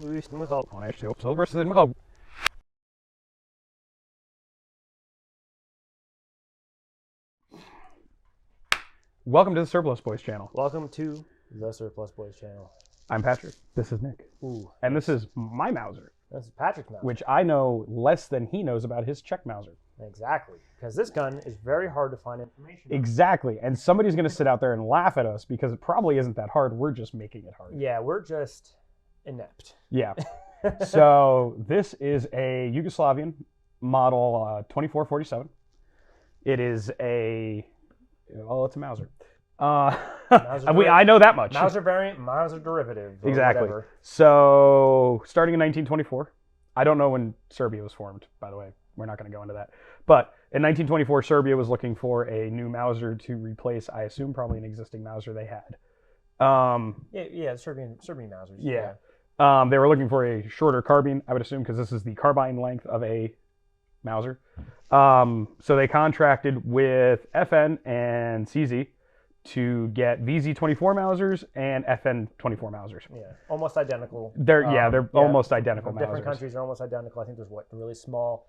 Welcome to the Surplus Boys channel. Welcome to the Surplus Boys channel. I'm Patrick. This is Nick. Ooh. And this is my Mauser. This is Patrick's Mauser. Which I know less than he knows about his Czech Mauser. Exactly. Because this gun is very hard to find information on. Exactly. And somebody's going to sit out there and laugh at us because it probably isn't that hard. We're just making it hard. Yeah, we're just inept. Yeah. So this is a Yugoslavian model 2447. It is a... Oh, it's a Mauser. I know that much. Mauser variant, Mauser derivative. Exactly. Whatever. So, starting in 1924, I don't know when Serbia was formed, by the way. We're not going to go into that. But in 1924, Serbia was looking for a new Mauser to replace, I assume, probably an existing Mauser they had. Serbian Mausers. Yeah. They were looking for a shorter carbine, I would assume, because this is the carbine length of a Mauser. So they contracted with FN and CZ to get VZ-24 Mausers and FN-24 Mausers. Yeah, almost identical. They're almost identical Mausers. Different countries are almost identical. I think there's really small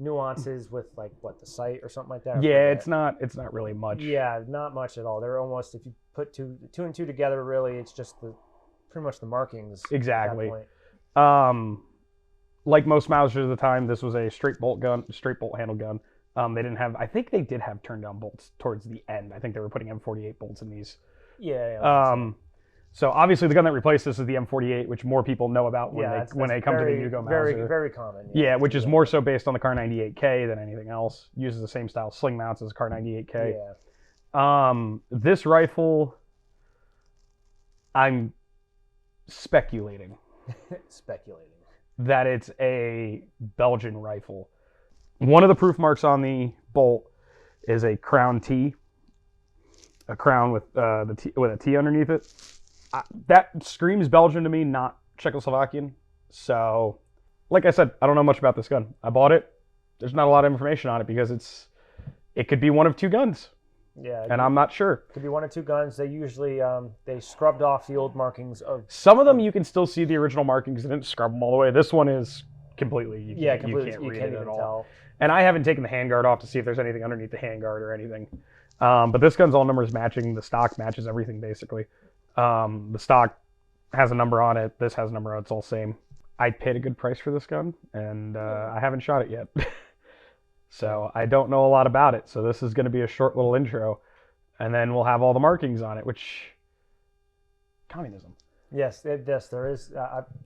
nuances with the sight or something like that. Yeah, it's not really much. Yeah, not much at all. They're almost, if you put two and two together, really, it's just pretty much the markings. Exactly. At that point. Like most Mausers at the time, this was a straight bolt handle gun. I think they did have turn down bolts towards the end. I think they were putting M48 bolts in these. Yeah. So obviously the gun that replaced this is the M48, which more people know about when they come to the Yugo Mauser. Very, very common. Yeah, which is more so based on the Kar 98K than anything else. Uses the same style sling mounts as the Kar 98K. Yeah. This rifle, I'm speculating that it's a Belgian rifle. One of the proof marks on the bolt is a crown T, a crown with a T underneath it. That screams Belgian to me, not Czechoslovakian. So, like I said, I don't know much about this gun. I bought it. There's not a lot of information on it because it could be one of two guns. Yeah, and I'm not sure. Could be one or two guns. They usually they scrubbed off the old markings of. Some of them you can still see the original markings. They didn't scrub them all the way. This one is completely. You can't read it at all. Tell. And I haven't taken the handguard off to see if there's anything underneath the handguard or anything. But this gun's all numbers matching. The stock matches everything basically. The stock has a number on it. This has a number on it. It's all same. I paid a good price for this gun, and I haven't shot it yet. So I don't know a lot about it. So this is going to be a short little intro, and then we'll have all the markings on it, which communism. Yes, there is.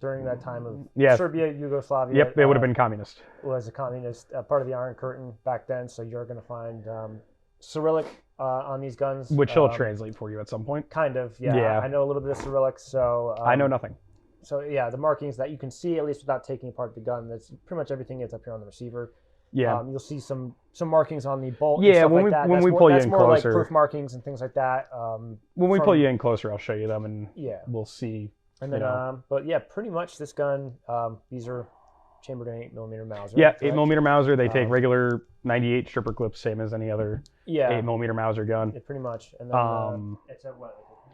During that time of Serbia, Yugoslavia. Yep, it would have been communist. Was a communist, part of the Iron Curtain back then. So you're going to find Cyrillic on these guns. Which he'll translate for you at some point. Kind of, yeah. I know a little bit of Cyrillic, so... I know nothing. So yeah, the markings that you can see, at least without taking apart the gun, that's pretty much everything is up here on the receiver. Yeah. You'll see some markings on the bolt. Yeah, and stuff when we pull you in closer. That's more like proof markings and things like that. When we pull you in closer, I'll show you them, and we'll see. And then, but yeah, pretty much this gun, these are chambered in 8mm Mauser. Yeah, 8mm Mauser. They take regular 98 stripper clips, same as any other 8mm Mauser gun. Yeah, pretty much. And then it's a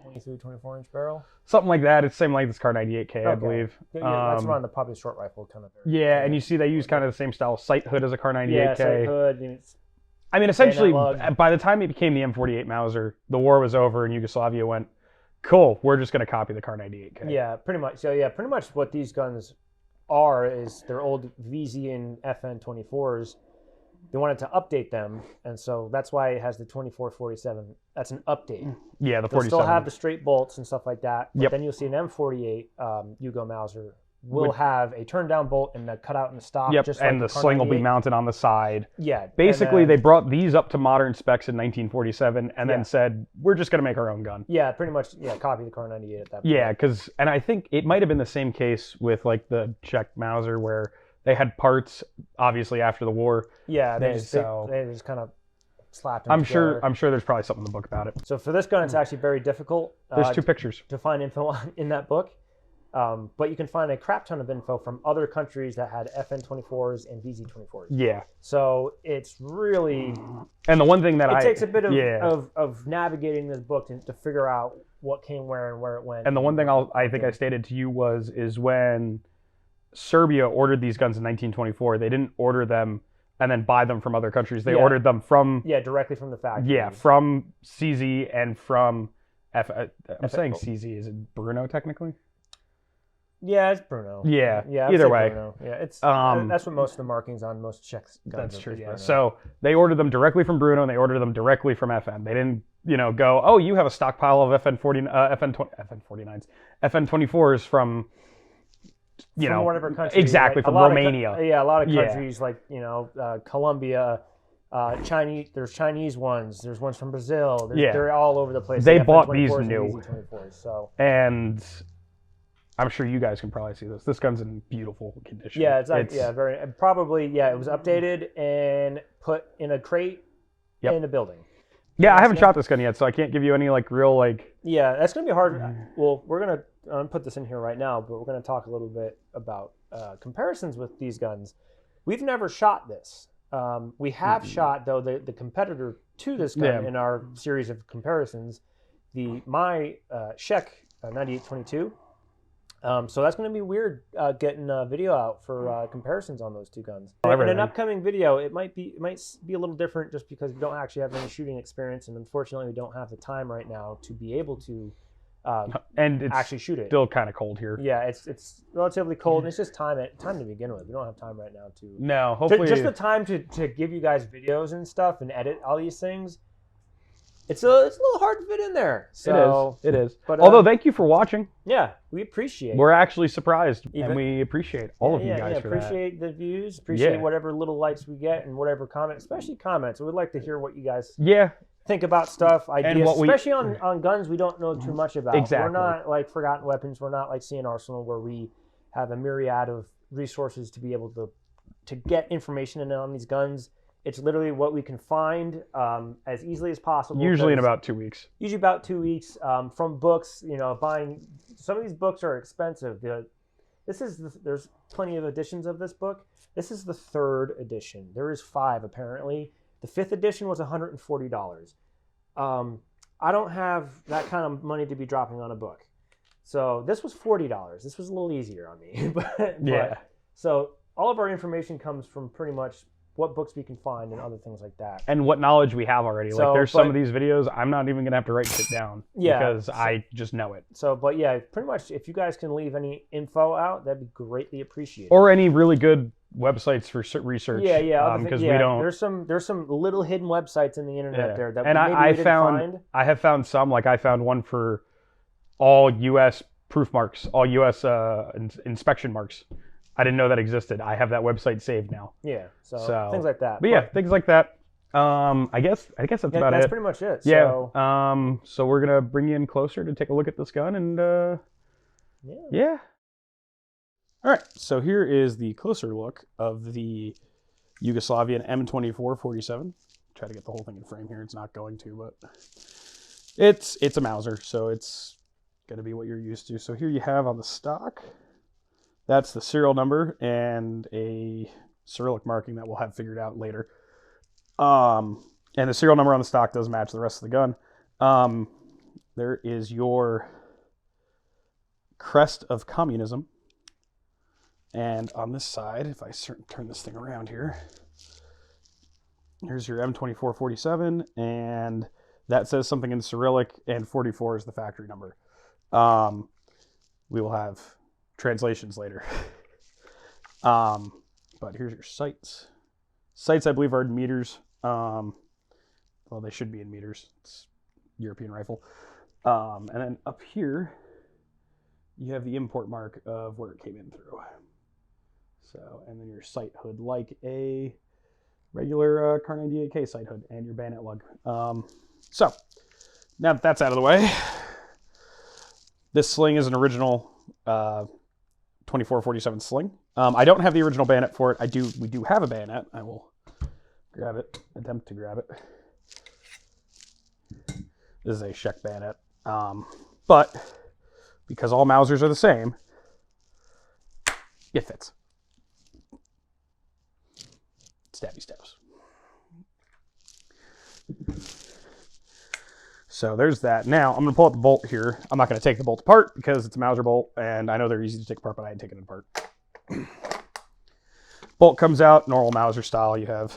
23, 24-inch barrel? Something like that. It's the same length as Kar 98K, I believe. Yeah, that's around the probably short rifle kind of. Yeah, and you see they use kind of the same style sight hood as a Kar 98K. Yeah, sight hood. I mean, essentially, by the time it became the M48 Mauser, the war was over and Yugoslavia went, cool, we're just going to copy the Kar 98K. Yeah, pretty much. So yeah, pretty much what these guns are is their old VZ and FN-24s. They wanted to update them, and so that's why it has the 2447. That's an update. Yeah, the 47. They'll still have the straight bolts and stuff like that. But yep. Then you'll see an M48 Yugo Mauser will have a turn down bolt and the cutout in the stock. Yep, just and like the sling will be mounted on the side. Yeah. Basically, they brought these up to modern specs in 1947 and then said, we're just going to make our own gun. Yeah, pretty much, copy the Kar 98 at that point. Yeah, and I think it might have been the same case with like the Czech Mauser where they had parts, obviously, after the war. Yeah, they just kind of slapped them I'm sure there's probably something in the book about it. So for this gun, it's actually very difficult. There's two pictures. To find info in that book. But you can find a crap ton of info from other countries that had FN-24s and VZ-24s. Yeah. So it's really... And the one thing that it takes a bit of navigating this book to figure out what came where and where it went. And the one thing I think I stated to you is when Serbia ordered these guns in 1924. They didn't order them and then buy them from other countries. They ordered them from directly from the factory. Yeah, from CZ and from I'm saying CZ. Is it Bruno technically? Yeah, it's Bruno. Yeah, yeah. Either way, Bruno. Yeah, it's that's what most of the markings on most Czech guns. That's true. Yeah. So they ordered them directly from Bruno, and they ordered them directly from FN. They didn't, go, oh, you have a stockpile of FN49s, FN24s from, from whatever country. Exactly, from Romania. A lot of countries like Colombia. Chinese. There's Chinese ones. There's ones from Brazil. They're all over the place. They bought these new. So and I'm sure you guys can probably see this. This gun's in beautiful condition. Yeah, it's very probably. Yeah, it was updated and put in a crate in a building. Yeah, I haven't shot this gun yet, so I can't give you any real. Yeah, that's gonna be hard. Well, we're gonna put this in here right now, but we're gonna talk a little bit about comparisons with these guns. We've never shot this. We have shot though the competitor to this gun in our series of comparisons, my Czech 9822. So that's going to be weird getting a video out for comparisons on those two guns. In an upcoming video, it might be a little different just because we don't actually have any shooting experience, and unfortunately, we don't have the time right now to be able to and it's actually shoot it. Still kind of cold here. Yeah, it's relatively cold, and it's just time to begin with. We don't have time right now to. No, hopefully just the time to give you guys videos and stuff and edit all these things. It's a little hard to fit in there. So, it is. But although, thank you for watching. Yeah, we appreciate. We're actually surprised, and we appreciate all of you guys for that. Appreciate the views. Appreciate whatever little likes we get and whatever comments, especially comments. We'd like to hear what you guys think about stuff, ideas, especially on guns we don't know too much about. Exactly. We're not like Forgotten Weapons. We're not like CN Arsenal where we have a myriad of resources to be able to get information in on these guns. It's literally what we can find as easily as possible. Usually in about 2 weeks. Usually about 2 weeks from books. Buying some of these books are expensive. There's plenty of editions of this book. This is the 3rd edition. There is 5 apparently. The 5th edition was $140. I don't have that kind of money to be dropping on a book, so this was $40. This was a little easier on me. So all of our information comes from pretty much what books we can find and other things like that. And what knowledge we have already. There's some of these videos I'm not even going to have to write shit down because I just know it. Pretty much if you guys can leave any info out, that'd be greatly appreciated. Or any really good websites for research. Because we don't. There's some little hidden websites in the internet there that I have found some. I found one for all U.S. proof marks, all U.S. inspection marks. I didn't know that existed. I have that website saved now. Yeah, so things like that. But things like that. I guess that's about it. That's pretty much it. Yeah. So we're gonna bring you in closer to take a look at this gun, and yeah. All right. So here is the closer look of the Yugoslavian M24-47. Try to get the whole thing in frame here. It's not going to, but it's a Mauser, so it's gonna be what you're used to. So here you have on the stock. That's the serial number and a Cyrillic marking that we'll have figured out later. And the serial number on the stock does match the rest of the gun. There is your crest of communism. And on this side, if I turn this thing around here, here's your M24-47, and that says something in Cyrillic, and 44 is the factory number. We will have translations later. But here's your sights. Sights, I believe, are in meters. Well, they should be in meters. It's European rifle. And then up here, you have the import mark of where it came in through. So, and then your sight hood, like a regular Kar 98K sight hood, and your bayonet lug. So, now that that's out of the way, this sling is an original 24-47 sling. I don't have the original bayonet for it. We do have a bayonet. I will grab it, attempt to grab it. This is a Czech bayonet. But because all Mausers are the same, it fits. Stabby stabs. So there's that. Now I'm going to pull out the bolt here. I'm not going to take the bolt apart because it's a Mauser bolt, and I know they're easy to take apart, but I had taken it apart. Bolt comes out, normal Mauser style. You have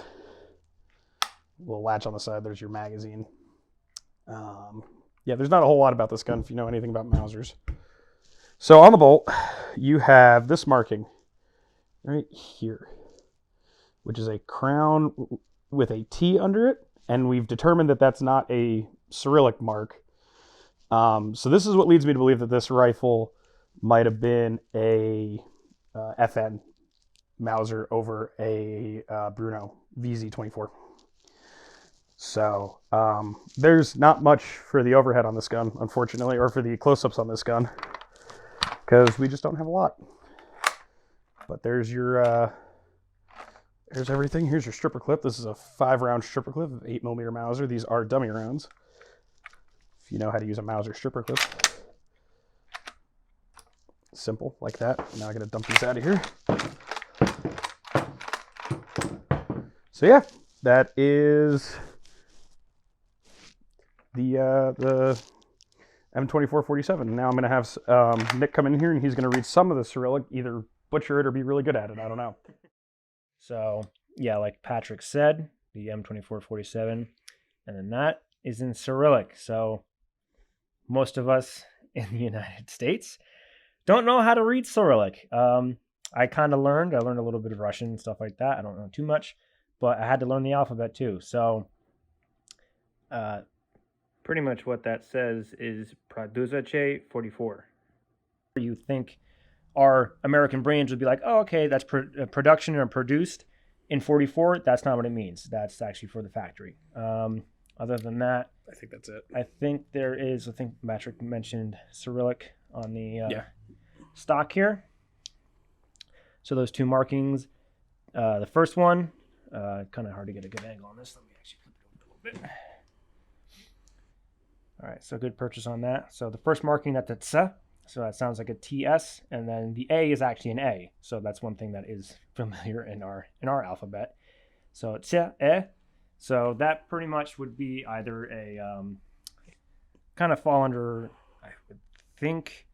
a little latch on the side. There's your magazine. Yeah, there's not a whole lot about this gun if you know anything about Mausers. So on the bolt, you have this marking right here, which is a crown with a T under it, and we've determined that that's not a Cyrillic mark. So this is what leads me to believe that this rifle might have been a FN Mauser over a Bruno VZ24. So there's not much for the overhead on this gun, unfortunately, or for the close-ups on this gun, because we just don't have a lot. But there's your there's everything. Here's your stripper clip. This is a 5-round stripper clip of 8mm Mauser. These are dummy rounds, if you know how to use a Mauser stripper clip. Simple, like that. Now I gotta dump these out of here. So yeah, that is the M2447. Now I'm going to have Nick come in here and he's going to read some of the Cyrillic, either butcher it or be really good at it. I don't know. So yeah, like Patrick said, the M2447, and then that is in Cyrillic. So most of us in the United States don't know how to read Cyrillic. I kind of learned. I learned a little bit of Russian and stuff like that. I don't know too much, but I had to learn the alphabet too. So pretty much what that says is Produzace 44. You think our American brains would be like, oh, okay, that's production or produced in 44. That's not what it means. That's actually for the factory. Other than that, I think that's it. I think there is, I think Patrick mentioned Cyrillic on the stock here. So those two markings, the first one, kind of hard to get a good angle on this. Let me actually flip it over a little bit. All right, so good purchase on that. So the first marking, that's a tsa, so that sounds like a TS, and then the A is actually an A. So that's one thing that is familiar in our alphabet. So tsa, e. So that pretty much would be either a kind of fall under, I would think,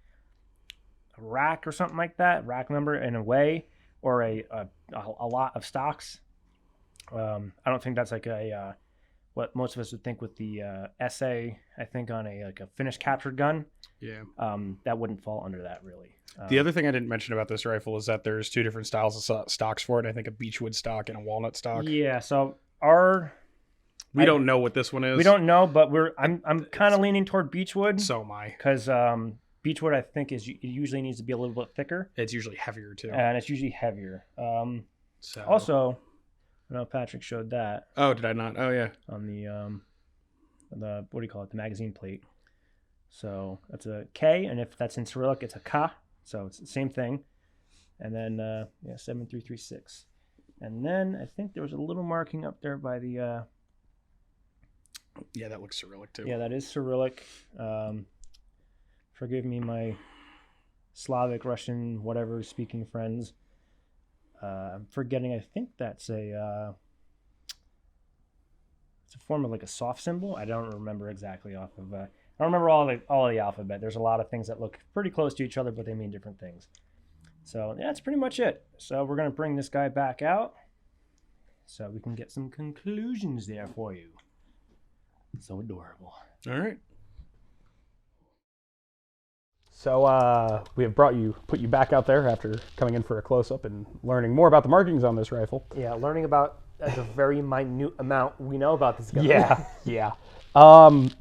a rack or something like that, rack number in a way, or a lot of stocks. I don't think that's like a what most of us would think with the SA. I think on a finished captured gun. Yeah. That wouldn't fall under that really. The other thing I didn't mention about this rifle is that there's two different styles of stocks for it. I think a beechwood stock and a walnut stock. Yeah. So we don't know what this one is. We don't know, but I'm kind of leaning toward beechwood. So am I. Because beechwood, I think, it usually needs to be a little bit thicker. It's usually heavier too. And it's usually heavier. So also, I know Patrick showed that. Oh, did I not? Oh yeah. On the what do you call it? The magazine plate. So that's a K, and if that's in Cyrillic, it's a Ka. So it's the same thing. And then 7336. And then I think there was a little marking up there by the. Yeah, that looks Cyrillic too. Yeah, that is Cyrillic. Forgive me, my Slavic, Russian, whatever speaking friends. I'm forgetting. I think that's it's a form of like a soft symbol. I don't remember exactly off of. I don't remember all of the alphabet. There's a lot of things that look pretty close to each other, but they mean different things. So yeah, that's pretty much it. So we're gonna bring this guy back out, so we can get some conclusions there for you. So adorable. All right. So we have put you back out there after coming in for a close-up and learning more about the markings on this rifle. Yeah, learning about the very minute amount we know about this gun. Yeah.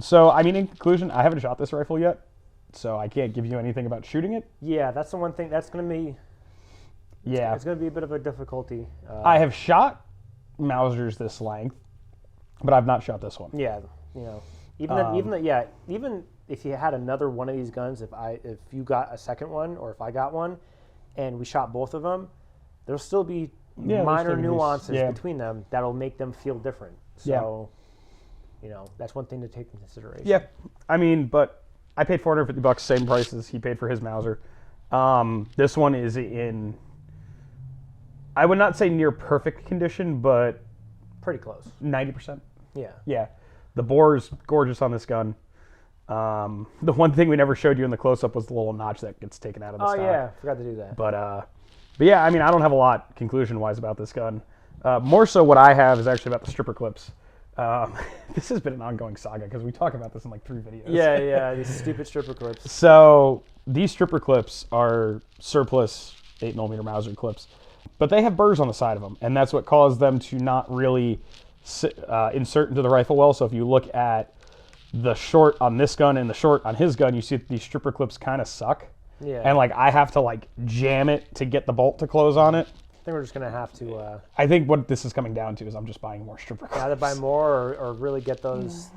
So, I mean, in conclusion, I haven't shot this rifle yet, so I can't give you anything about shooting it. Yeah, that's the one thing. That's going to be... Yeah. It's going to be a bit of a difficulty. I have shot Mausers this length, but I've not shot this one. Yeah, you know, even if you had another one of these guns, if you got a second one or if I got one, and we shot both of them, there'll still be minor nuances between them that'll make them feel different. So, you know, that's one thing to take into consideration. Yeah, I mean, but I paid $450, same price as he paid for his Mauser. This one is in, I would not say near perfect condition, but pretty close. 90%. Yeah. Yeah. The bore is gorgeous on this gun. The one thing we never showed you in the close-up was the little notch that gets taken out of the stock. Oh, yeah. Forgot to do that. But But yeah, I mean, I don't have a lot conclusion-wise about this gun. More so what I have is actually about the stripper clips. This has been an ongoing saga because we talk about this in like 3 videos. Yeah, these stupid stripper clips. So these stripper clips are surplus 8mm Mauser clips, but they have burrs on the side of them, and that's what caused them to not really insert into the rifle well. So if you look at the short on this gun and the short on his gun, you see these stripper clips kind of suck. Yeah. And like I have to like jam it to get the bolt to close on it. I think we're just gonna have to. I think what this is coming down to is I'm just buying more stripper clips. Either buy more or really get those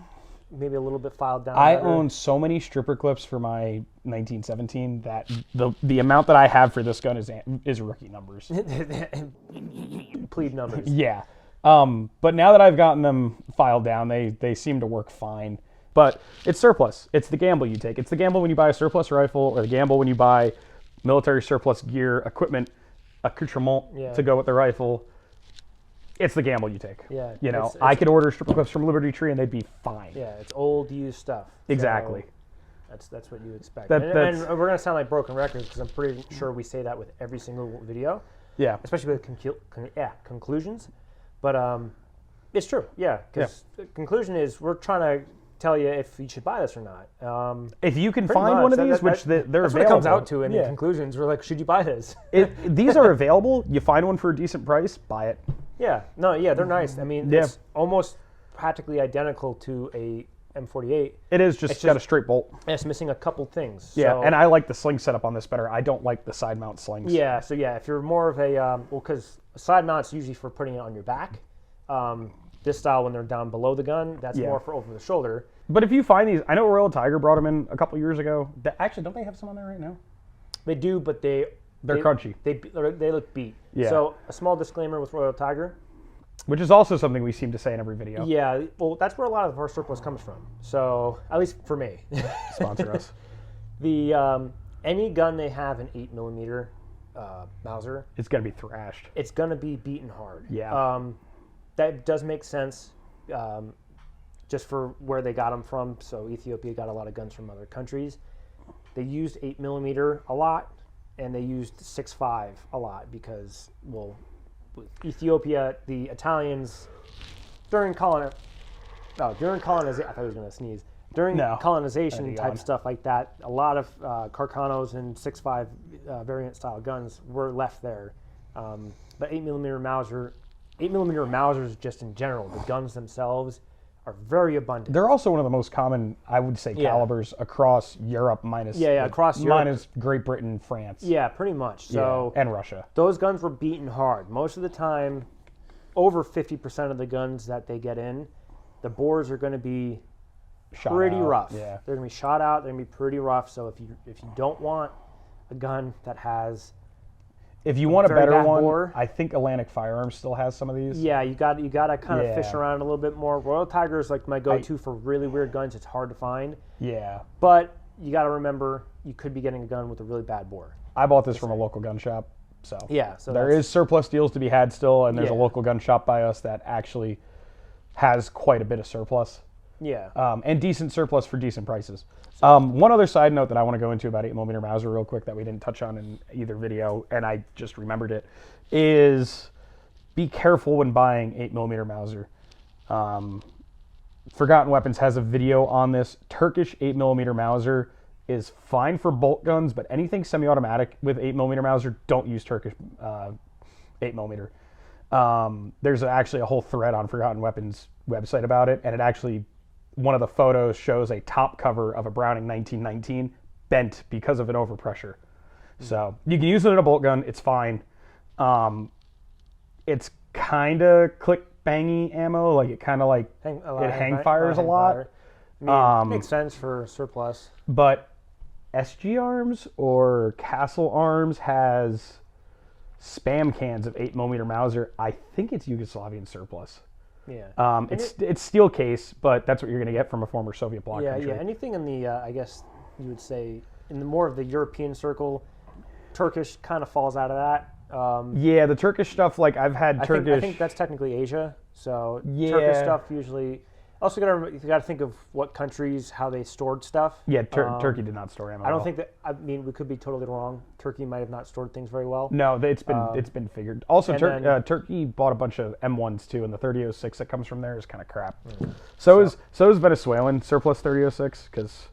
maybe a little bit filed down. I own so many stripper clips for my 1917 that the amount that I have for this gun is rookie numbers. Plebe numbers. Yeah. But now that I've gotten them filed down, they seem to work fine. But it's surplus. It's the gamble you take. It's the gamble when you buy a surplus rifle, or the gamble when you buy military surplus gear, equipment, accoutrement to go with the rifle. It's the gamble you take. Yeah. You know, I could order stripper clips from Liberty Tree and they'd be fine. Yeah, it's old used stuff. Exactly. So that's what you expect. And we're gonna sound like broken records because I'm pretty sure we say that with every single video. Yeah. Especially with conclusions. But it's true. Yeah. Because the conclusion is we're trying to tell you if you should buy this or not. If you can find one of these, which they're available. That's what it comes out to in the conclusions. We're like, should you buy this? These are available. You find one for a decent price, buy it. Yeah. No, yeah, they're nice. I mean, it's almost practically identical to a M48. It is, just got a straight bolt. And it's missing a couple things. Yeah, and I like the sling setup on this better. I don't like the side mount slings. Yeah, so yeah, if you're more of a, because a side mount's usually for putting it on your back. This style, when they're down below the gun, that's more for over the shoulder. But if you find these, I know Royal Tiger brought them in a couple years ago. Actually, don't they have some on there right now? They do, but they're crunchy. They look beat. Yeah. So a small disclaimer with Royal Tiger. Which is also something we seem to say in every video. Yeah, well, that's where a lot of our surplus comes from. So, at least for me. Sponsor us. Any gun they have an 8mm Mauser, it's going to be thrashed. It's going to be beaten hard. Yeah. That does make sense just for where they got them from. So Ethiopia got a lot of guns from other countries. They used 8mm a lot, and they used 6.5 a lot because, well, Ethiopia, the Italians, during colonization, I thought he was going to sneeze. During colonization type stuff like that, a lot of Carcanos and 6.5 variant style guns were left there. But 8mm Mausers just in general, the guns themselves are very abundant. They're also one of the most common, I would say, calibers across Europe minus across Europe. Minus Great Britain, France. Yeah, pretty much. So and Russia. Those guns were beaten hard. Most of the time, over 50% of the guns that they get in, the bores are going to be pretty rough. Yeah. They're going to be shot out. They're going to be pretty rough. So if you don't want a gun that has you want a better one, bore, I think Atlantic Firearms still has some of these. Yeah, you got to kind of fish around a little bit more. Royal Tiger is like my go-to for really weird guns. It's hard to find. Yeah. But you got to remember, you could be getting a gun with a really bad bore. I bought this from a local gun shop. So there is surplus deals to be had still, and there's a local gun shop by us that actually has quite a bit of surplus. Yeah. And decent surplus for decent prices. One other side note that I want to go into about 8mm Mauser real quick that we didn't touch on in either video, and I just remembered it, is be careful when buying 8mm Mauser. Forgotten Weapons has a video on this. Turkish 8mm Mauser is fine for bolt guns, but anything semi-automatic with 8mm Mauser, don't use Turkish 8mm. There's actually a whole thread on Forgotten Weapons website about it, and it actually, one of the photos shows a top cover of a Browning 1919 bent because of an overpressure. So you can use it in a bolt gun. It's fine. It's kind of click bangy ammo. Like it kind of like hang fires a lot. I mean, it makes sense for surplus. But SG Arms or Castle Arms has spam cans of 8mm Mauser. I think it's Yugoslavian surplus. Yeah. It's steel case, but that's what you're going to get from a former Soviet bloc country. Yeah. Anything in the, I guess you would say, in the more of the European circle, Turkish kind of falls out of that. The Turkish stuff, like I've had Turkish. I think that's technically Asia. So Turkish stuff usually, Also, you got to think of what countries, how they stored stuff. Yeah, Turkey did not store ammo. I don't think that. I mean, we could be totally wrong. Turkey might have not stored things very well. No, it's been figured. Also, Turkey bought a bunch of M1s too, and the 3006 that comes from there is kind of crap. So is Venezuelan surplus 3006, because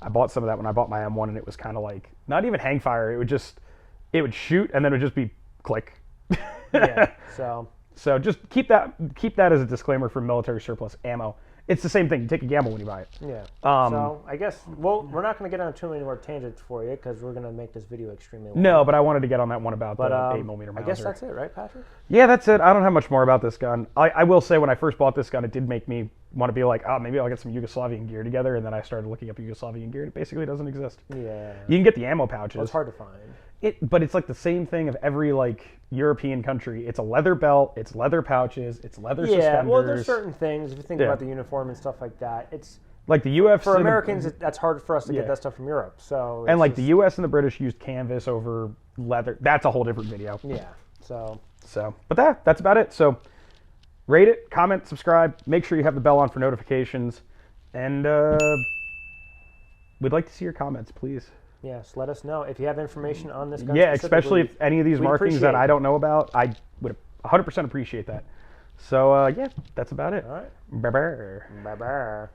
I bought some of that when I bought my M1, and it was kind of like not even hang fire. It would shoot, and then it would just be click. Yeah. So just keep that as a disclaimer for military surplus ammo. It's the same thing. You take a gamble when you buy it. Yeah. So I guess we're not going to get on too many more tangents for you because we're going to make this video extremely long. No, but I wanted to get on that one about the 8mm Mauser. I guess that's it, right, Patrick? Yeah, that's it. I don't have much more about this gun. I will say when I first bought this gun, it did make me want to be like, maybe I'll get some Yugoslavian gear together, and then I started looking up Yugoslavian gear, and it basically doesn't exist. Yeah. You can get the ammo pouches. Well, it's hard to find. But it's like the same thing of every like European country. It's a leather belt, it's leather pouches, it's leather suspenders. Yeah, well, there's certain things. If you think about the uniform and stuff like that, it's like the U.S. For Americans, that's hard for us to get that stuff from Europe. So and like the U.S. and the British used canvas over leather. That's a whole different video. Yeah. But that's about it. So rate it, comment, subscribe. Make sure you have the bell on for notifications, and we'd like to see your comments, please. Yes, let us know if you have information on this gun. Yeah, especially if any of these markings that I don't know about. I would 100% appreciate that. So, yeah, that's about it. All right. Bye-bye. Bye-bye.